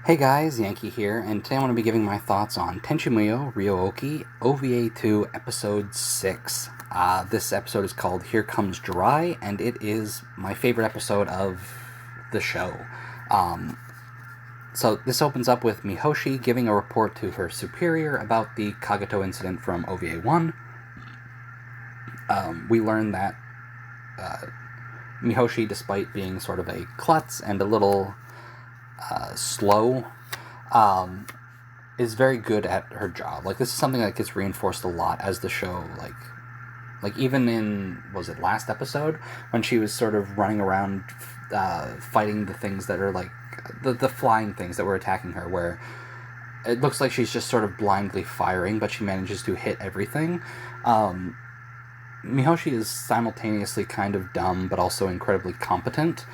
Hey guys, Yankee here, and today I want to be giving my thoughts on Tenchi Muyo, Ryo-Ohki, OVA 2, Episode 6. This episode is called Here Comes Jirai, and it is my favorite episode of the show. So this opens up with Mihoshi giving a report to her superior about the Kagato incident from OVA 1. We learn that Mihoshi, despite being sort of a klutz and a little slow, is very good at her job. Like, this is something that gets reinforced a lot as the show, like even in, was it last episode, when she was sort of running around fighting the things that are like the flying things that were attacking her, where it looks like she's just sort of blindly firing, but she manages to hit everything. Mihoshi is simultaneously kind of dumb, but also incredibly competent.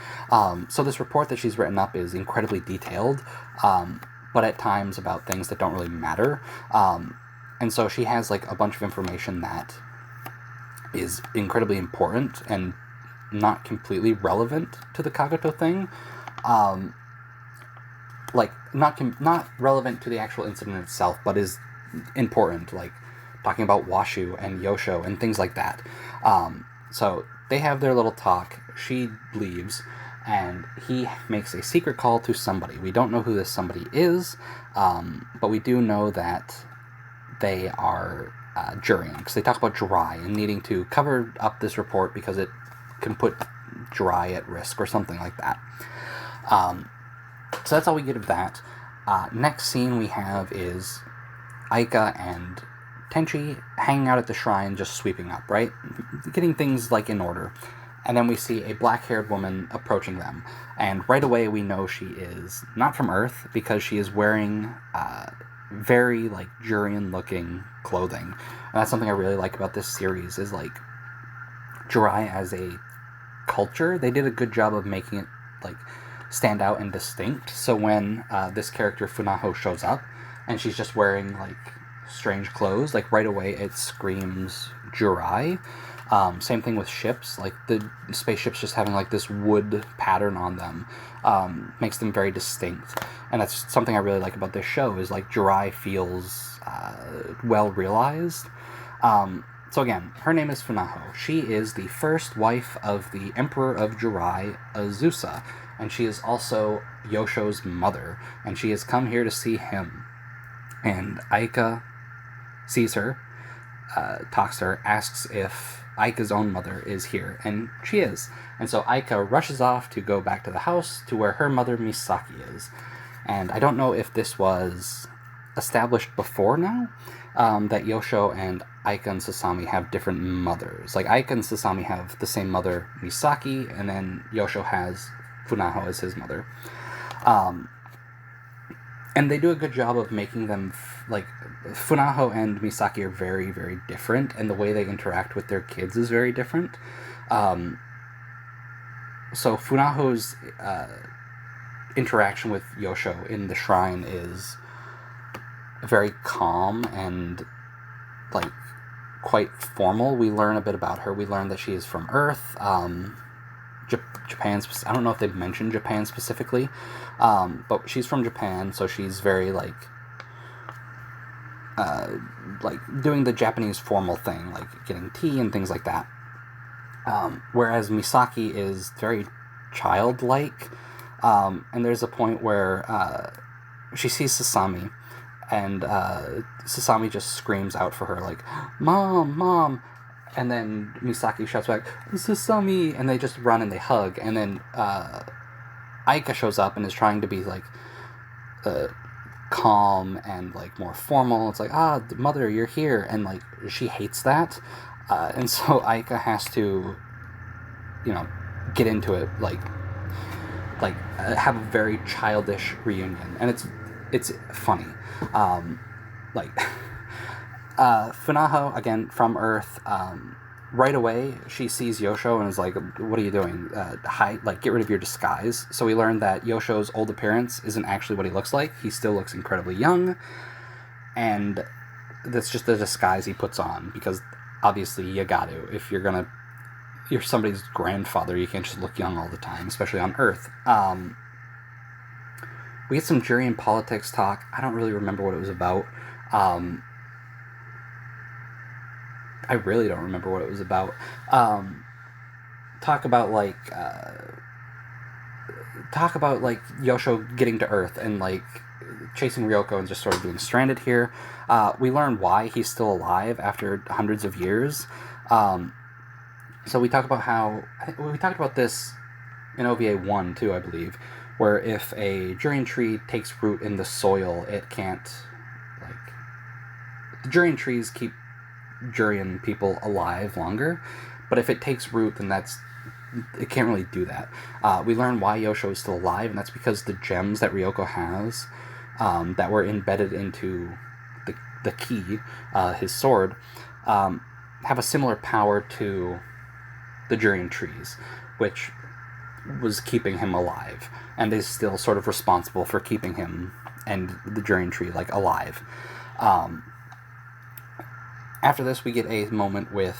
So this report that she's written up is incredibly detailed, but at times about things that don't really matter. And so she has like a bunch of information that is incredibly important and not completely relevant to the Kagato thing. Like, not relevant to the actual incident itself, but is important, like talking about Washu and Yosho and things like that. So they have their little talk. She leaves, and he makes a secret call to somebody. We don't know who this somebody is, but we do know that they are Jurian, because they talk about Jirai and needing to cover up this report because it can put Jirai at risk or something like that. So that's all we get of that. Next scene we have is Aika and Tenchi hanging out at the shrine, just sweeping up, right? Getting things, like, in order. And then we see a black-haired woman approaching them. And right away we know she is not from Earth, because she is wearing very, like, Jurian-looking clothing. And that's something I really like about this series, is, like, Jirai as a culture. They did a good job of making it, like, stand out and distinct. So when this character, Funaho, shows up, and she's just wearing, like, strange clothes, like, right away it screams Jirai. Same thing with ships, like the spaceships just having like this wood pattern on them makes them very distinct, and that's something I really like about this show, is like Jirai feels well realized. So again, her name is Funaho. She is the first wife of the Emperor of Jirai, Azusa, and she is also Yosho's mother, and she has come here to see him. And Aika sees her, talks to her, asks if Aika's own mother is here, and she is. And so Aika rushes off to go back to the house to where her mother Misaki is. And I don't know if this was established before now, that Yosho and Aika and Sasami have different mothers. Like, Aika and Sasami have the same mother, Misaki, and then Yosho has Funaho as his mother. And they do a good job of making them, like, Funaho and Misaki are very, very different, and the way they interact with their kids is very different. So Funaho's interaction with Yosho in the shrine is very calm and, like, quite formal. We learn a bit about her. We learn that she is from Earth, Japan. I don't know if they've mentioned Japan specifically, but she's from Japan, so she's very like doing the Japanese formal thing, like getting tea and things like that. Whereas Misaki is very childlike, and there's a point where she sees Sasami, and Sasami just screams out for her, like, "Mom, Mom!" And then Misaki shouts back, "Sasami!" And they just run and they hug. And then Aika shows up and is trying to be, like, calm and, like, more formal. It's like, mother, you're here. And, like, she hates that. And so Aika has to, get into it, have a very childish reunion. And it's funny. Funaho, again, from Earth, right away, she sees Yosho and is like, "What are you doing? Get rid of your disguise." So we learn that Yosho's old appearance isn't actually what he looks like. He still looks incredibly young, and that's just the disguise he puts on, because obviously you got to. If you're somebody's grandfather, you can't just look young all the time, especially on Earth. We get some jury and politics talk. I don't really remember what it was about. I really don't remember what it was about. Talk about like Yosho getting to Earth and like chasing Ryoko and just sort of being stranded here. We learn why he's still alive after hundreds of years. So we talk about how we talked about this in OVA 1 too, I believe, where if a durian tree takes root in the soil, it can't, like, the durian trees keep durian people alive longer, but if it takes root, then it can't really do that. We learn why Yosho is still alive, and that's because the gems that Ryoko has, that were embedded into the key, his sword, have a similar power to the durian trees, which was keeping him alive, and is still sort of responsible for keeping him and the durian tree like alive. After this, we get a moment with,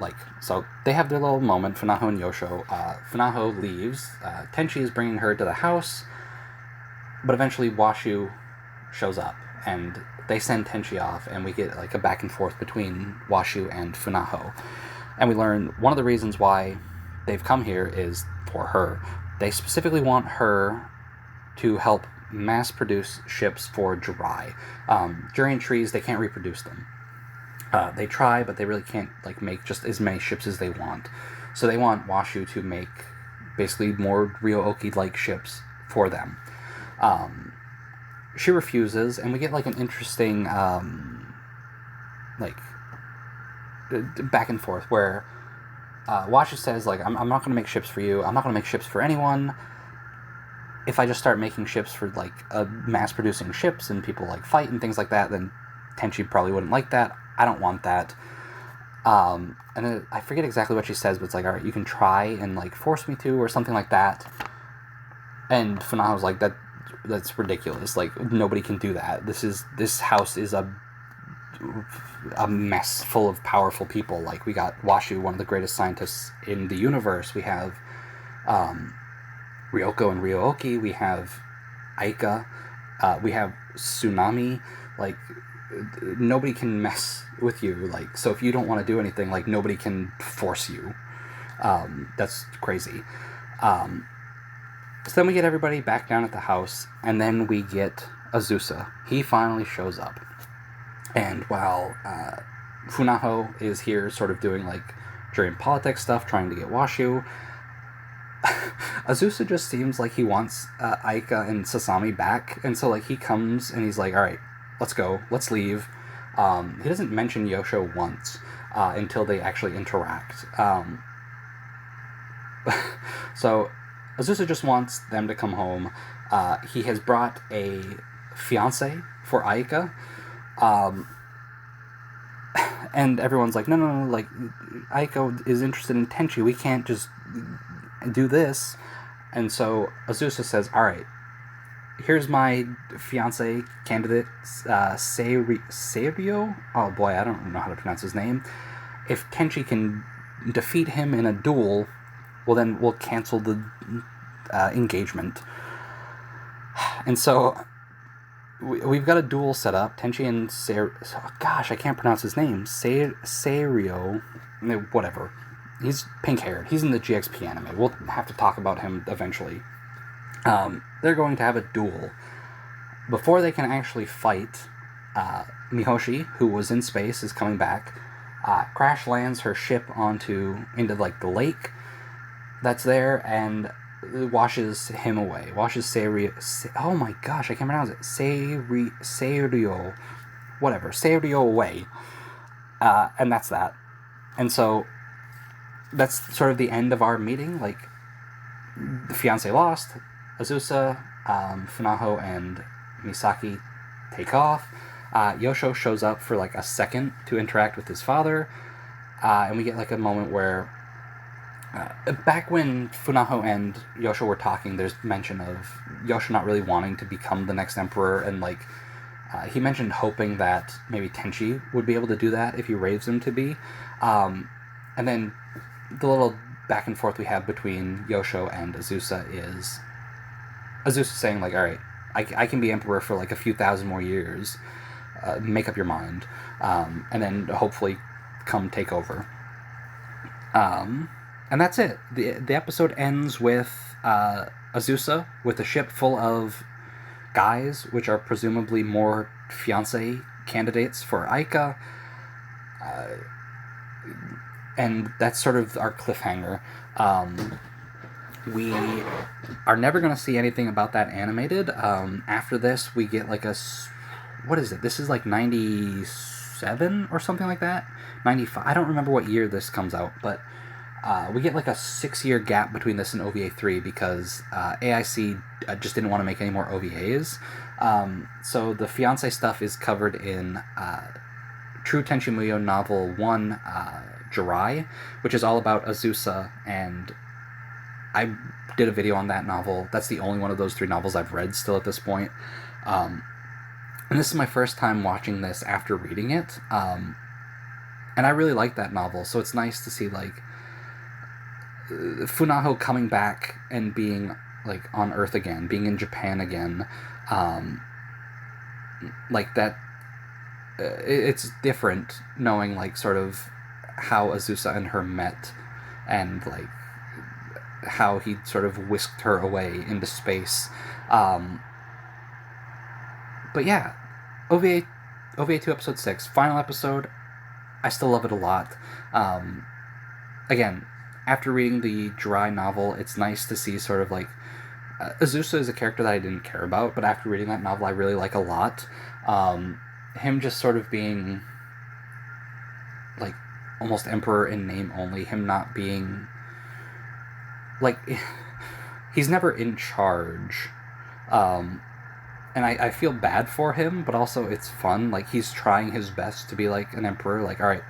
like, so they have their little moment, Funaho and Yosho. Funaho leaves. Tenchi is bringing her to the house, but eventually Washu shows up, and they send Tenchi off, and we get like a back and forth between Washu and Funaho. And we learn one of the reasons why they've come here is for her. They specifically want her to help mass produce ships for Jirai. Durian trees, they can't reproduce them. They try, but they really can't like make just as many ships as they want. So they want Washu to make basically more Ryo-Ohki-like ships for them. She refuses, and we get like an interesting like back and forth where Washu says like, I'm not going to make ships for you. I'm not going to make ships for anyone. If I just start making ships for like mass producing ships and people like fight and things like that, then Tenchi probably wouldn't like that. I don't want that. And then I forget exactly what she says, but it's like, all right, you can try and like force me to, or something like that. And Funaho's like, that's ridiculous. Like, nobody can do that. This house is a mess full of powerful people. Like, we got Washu, one of the greatest scientists in the universe. We have Ryoko and Ryo-Ohki. We have Aika. We have Tsunami. Like, nobody can mess with you. Like, so if you don't want to do anything, like, nobody can force you. That's crazy. So then we get everybody back down at the house, and then we get Azusa. He finally shows up. And while Funaho is here sort of doing, like, during politics stuff, trying to get Washu, Azusa just seems like he wants Aika and Sasami back, and so, like, he comes and he's like, alright, let's go, let's leave. He doesn't mention Yosho once until they actually interact. So Azusa just wants them to come home. He has brought a fiance for Aika. And everyone's like, no, like, Aika is interested in Tenchi. We can't just do this. And so Azusa says, alright, here's my fiance candidate, Seirio? Oh boy, I don't know how to pronounce his name. If Tenchi can defeat him in a duel, well then we'll cancel the engagement. And so we've got a duel set up. Tenchi and gosh, I can't pronounce his name. Seirio, whatever. He's pink-haired. He's in the GXP anime. We'll have to talk about him eventually. They're going to have a duel. Before they can actually fight, Mihoshi, who was in space, is coming back. Crash lands her ship into like the lake that's there, and washes him away. Washes oh my gosh, I can't pronounce it. Seirio, whatever. Seirio away. And that's that. And so that's sort of the end of our meeting. Like, the fiance lost. Azusa, Funaho, and Misaki take off. Yosho shows up for like a second to interact with his father. And we get like a moment where back when Funaho and Yosho were talking, there's mention of Yosho not really wanting to become the next emperor, and like he mentioned hoping that maybe Tenchi would be able to do that if he raised him to be. And then the little back and forth we have between Yosho and Azusa is Azusa saying like, alright, I can be emperor for like a few thousand more years. Make up your mind, and then hopefully come take over. And that's it. The episode ends with Azusa with a ship full of guys, which are presumably more fiancé candidates for Aika. And that's sort of our cliffhanger. We are never going to see anything about that animated. After this, we get like a... What is it? This is like 97 or something like that? 95. I don't remember what year this comes out, but we get like a 6-year gap between this and OVA 3 because AIC just didn't want to make any more OVAs. So the fiancé stuff is covered in True Tenchi Muyo novel 1, Jirai, which is all about Azusa, and I did a video on that novel. That's the only one of those 3 novels I've read still at this point. And this is my first time watching this after reading it. And I really like that novel, so it's nice to see, like, Funaho coming back and being, like, on Earth again, being in Japan again. Like, that... it's different knowing, like, sort of how Azusa and her met and, like, how he sort of whisked her away into space. But yeah, OVA 2 episode 6, final episode. I still love it a lot. Again, after reading the Jirai novel, it's nice to see sort of like Azusa is a character that I didn't care about, but after reading that novel I really like a lot. Him just sort of being like almost emperor in name only, him not being like, he's never in charge, and I feel bad for him, but also it's fun. Like, he's trying his best to be like an emperor, like, alright,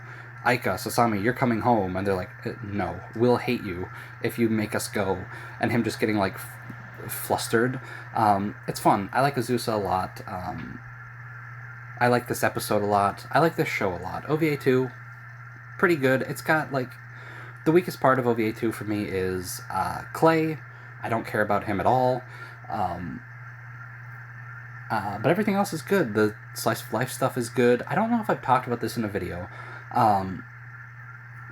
Aika, Sasami, you're coming home, and they're like, no, we'll hate you if you make us go, and him just getting like flustered. It's fun. I like Azusa a lot. I like this episode a lot. I like this show a lot. OVA 2, pretty good. It's got, like, the weakest part of OVA 2 for me is Clay. I don't care about him at all. But everything else is good. The slice of life stuff is good. I don't know if I've talked about this in a video. But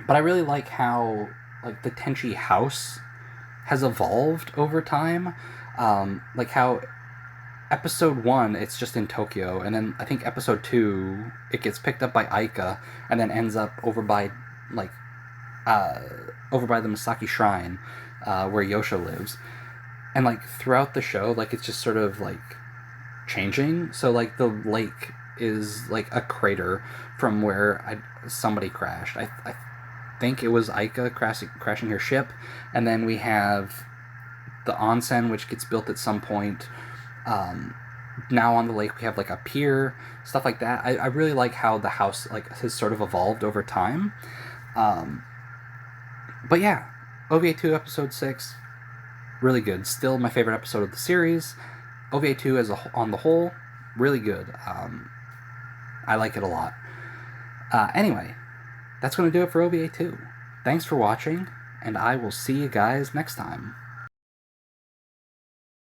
I really like how, like, the Tenchi house has evolved over time. Like how episode 1, it's just in Tokyo, and then I think episode 2, it gets picked up by Aika, and then ends up over by, like, over by the Misaki Shrine, where Yosho lives. And, like, throughout the show, like, it's just sort of, like, changing. So, like, the lake is, like, a crater from where somebody crashed. I think it was Aika crashing her ship. And then we have the onsen, which gets built at some point. Now on the lake we have, like, a pier, stuff like that. I really like how the house, like, has sort of evolved over time. But yeah, OVA 2 episode 6, really good. Still my favorite episode of the series. OVA 2 on the whole, really good. I like it a lot. Anyway, that's going to do it for OVA 2. Thanks for watching, and I will see you guys next time.